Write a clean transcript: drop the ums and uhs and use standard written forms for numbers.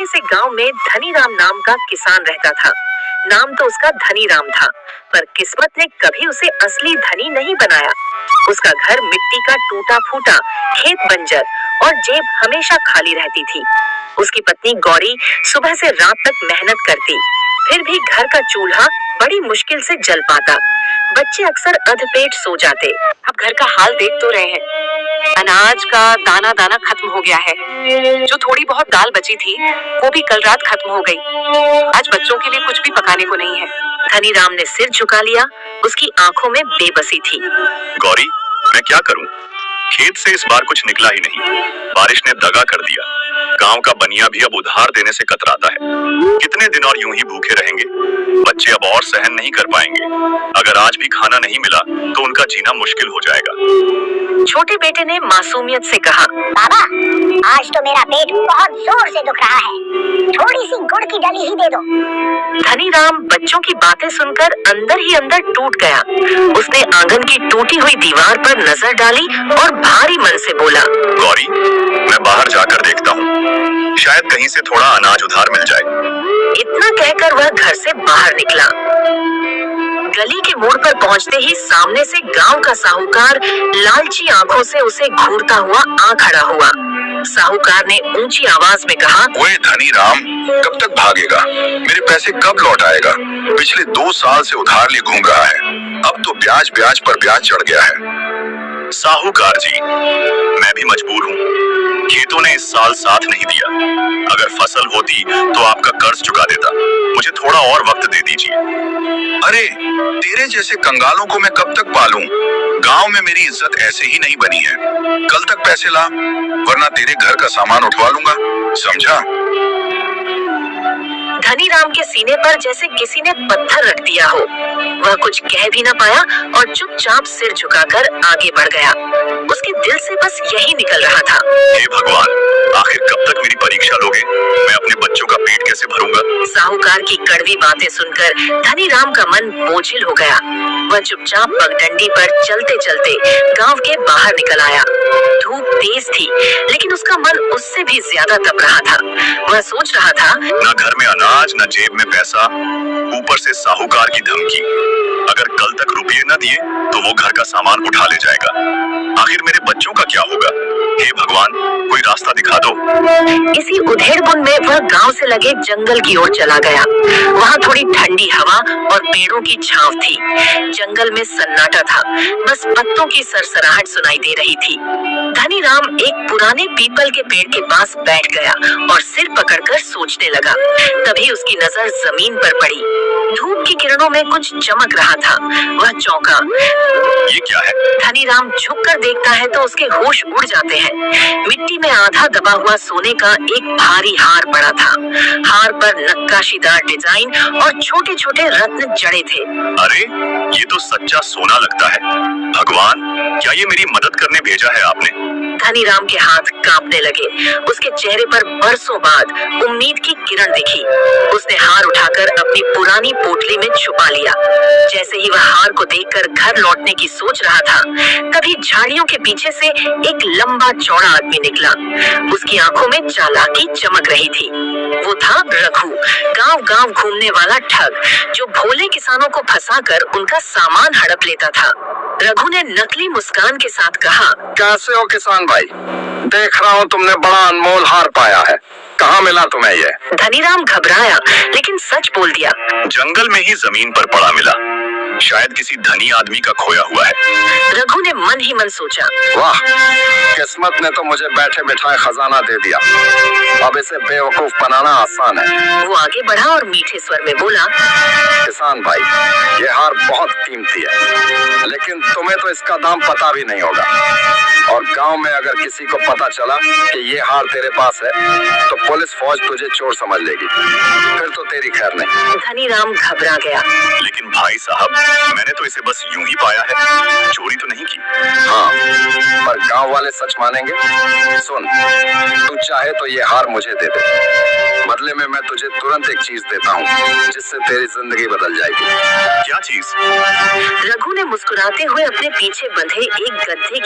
छोटे से गांव में धनीराम नाम का किसान रहता था। नाम तो उसका धनीराम था, पर किस्मत ने कभी उसे असली धनी नहीं बनाया। उसका घर मिट्टी का टूटा फूटा, खेत बंजर और जेब हमेशा खाली रहती थी। उसकी पत्नी गौरी सुबह से रात तक मेहनत करती, फिर भी घर का चूल्हा बड़ी मुश्किल से जल पाता। बच्चे अक्सर अधपेट सो जाते। अब घर का हाल देख तो रहे हैं, अनाज का दाना दाना खत्म हो गया है। जो थोड़ी बहुत दाल बची थी वो भी कल रात खत्म हो गई। आज बच्चों के लिए कुछ भी पकाने को नहीं है। धनीराम ने सिर झुका लिया, उसकी आंखों में बेबसी थी। गौरी, मैं क्या करूं? खेत से इस बार कुछ निकला ही नहीं। बारिश ने दगा कर दिया। गांव का बनिया भी अब उधार देने से कतराता है। कितने दिन और यूं ही भूखे रहेंगे? बच्चे अब और सहन नहीं कर पाएंगे। अगर आज भी खाना नहीं मिला तो उनका जीना मुश्किल हो जाएगा। छोटे बेटे ने मासूमियत से कहा, बाबा, आज तो मेरा पेट बहुत जोर से दुख रहा है, थोड़ी सी गुड़ की डली ही दे दो। धनीराम बच्चों की बातें सुनकर अंदर ही अंदर टूट गया। उसने आंगन की टूटी हुई दीवार पर नजर डाली और भारी मन से बोला, गौरी, मैं बाहर जाकर देखता हूँ, शायद कहीं से थोड़ा अनाज उधार मिल जाए। इतना कहकर वह घर से बाहर निकला। गली के मोड़ पर पहुंचते ही सामने से गांव का साहूकार लालची आंखों से उसे घूरता हुआ आ खड़ा हुआ। साहूकार ने ऊंची आवाज में कहा, ओए धनीराम, कब तक भागेगा? मेरे पैसे कब लौट आएगा? पिछले 2 साल से उधार लिए घूम रहा है, अब तो ब्याज ब्याज पर ब्याज चढ़ गया है। साहूकार जी, मैं भी मजबूर हूँ। खेतों ने इस साल साथ नहीं दिया। अगर फसल होती तो आपका कर्ज चुका देता। मुझे थोड़ा और वक्त दे दीजिए। अरे, तेरे जैसे कंगालों को मैं कब तक पालूं? गांव में मेरी इज्जत ऐसे ही नहीं बनी है। कल तक पैसे ला, वरना तेरे घर का सामान उठवा लूंगा, समझा? धनीराम के सीने पर जैसे किसी ने पत्थर रख दिया हो। वह कुछ कह भी न पाया और चुपचाप सिर झुकाकर आगे बढ़ गया। उसके दिल से बस यही निकल रहा था, हे भगवान, आखिर कब तक मेरी परीक्षा लोगे? मैं अपने बच्चों का पेट कैसे भरूंगा? साहूकार की कड़वी बातें सुनकर धनीराम का मन बोझिल हो गया। वह चुपचाप पगडंडी पर चलते चलते गांव के बाहर निकल आया। धूप तेज थी, लेकिन उसका मन उससे भी ज्यादा तप रहा था। वह सोच रहा था, न घर में अनाज, न जेब में पैसा, ऊपर से साहूकार की धमकी। अगर कल तक रुपये न दिए तो वो घर का सामान उठा ले जाएगा। आखिर मेरे बच्चों का क्या होगा? हे भगवान, कोई रास्ता दिखा दो। इसी उधेड़बुन में वह गांव से लगे जंगल की ओर चला गया। वहाँ थोड़ी ठंडी हवा और पेड़ों की छांव थी। जंगल में सन्नाटा था, बस पत्तों की सरसराहट सुनाई दे रही थी। धनीराम एक पुराने पीपल के पेड़ के पास बैठ गया और सिर पकड़कर सोचने लगा। तभी उसकी नजर जमीन पर पड़ी। धूप की किरणों में कुछ चमक रहा था। वह चौंका। ये क्या है? धनीराम झुककर देखता है तो उसके होश उड़ जाते हैं। मिट्टी में आधा दबा हुआ सोने का एक भारी हार पड़ा था। हार पर नक्काशीदार डिजाइन और छोटे छोटे रत्न जड़े थे। अरे, ये तो सच्चा सोना लगता है। भगवान, क्या ये मेरी मदद करने भेजा है आपने? धनीराम के हाथ कांपने लगे। उसके चेहरे पर बरसों बाद उम्मीद की किरण दिखी। उसने हार उठाकर अपनी पुरानी पोटली में छुपा लिया। जैसे ही वह हार को देखकर घर लौटने की सोच रहा था, तभी झाड़ियों के पीछे से एक लंबा चौड़ा आदमी निकला। उसकी आंखों में चालाकी चमक रही थी। वो था रघु, गांव-गांव घूमने वाला ठग, जो भोले किसानों को फंसाकर उनका सामान हड़प लेता था। रघु ने नकली मुस्कान के साथ कहा, कैसे हो किसान भाई? देख रहा हूँ तुमने बड़ा अनमोल हार पाया है। कहाँ मिला तुम्हें ये? धनीराम घबराया, लेकिन सच बोल दिया। जंगल में ही जमीन पर पड़ा मिला। शायद किसी धनी आदमी का खोया हुआ है। रघु ने मन ही मन सोचा, वाह, किस्मत ने तो मुझे बैठे बैठाए खजाना दे दिया। अब इसे बेवकूफ बनाना आसान है। वो आगे बढ़ा और मीठे स्वर में बोला, किसान भाई, ये हार बहुत कीमती है, लेकिन तुम्हें तो इसका दाम पता भी नहीं होगा। और गांव में अगर किसी को पता चला कि ये हार तेरे पास है, तो पुलिस फौज तुझे चोर समझ लेगी। फिर तो तेरी खैर नहीं। धनीराम घबरा गया। लेकिन भाई साहब, मैंने तो इसे बस यूं ही पाया है, चोरी तो नहीं की। हाँ, पर गांव वाले सच मानेंगे। सुन, तू चाहे तो ये हार मुझे दे दे। बदले में मैं तुझे तुरंत एक चीज देता हूँ, जिससे तेरी जिंदगी बदल जाएगी। क्या चीज? रघु ने मुस्कुराते हुए अपने पीछे बंधे एक गद्दे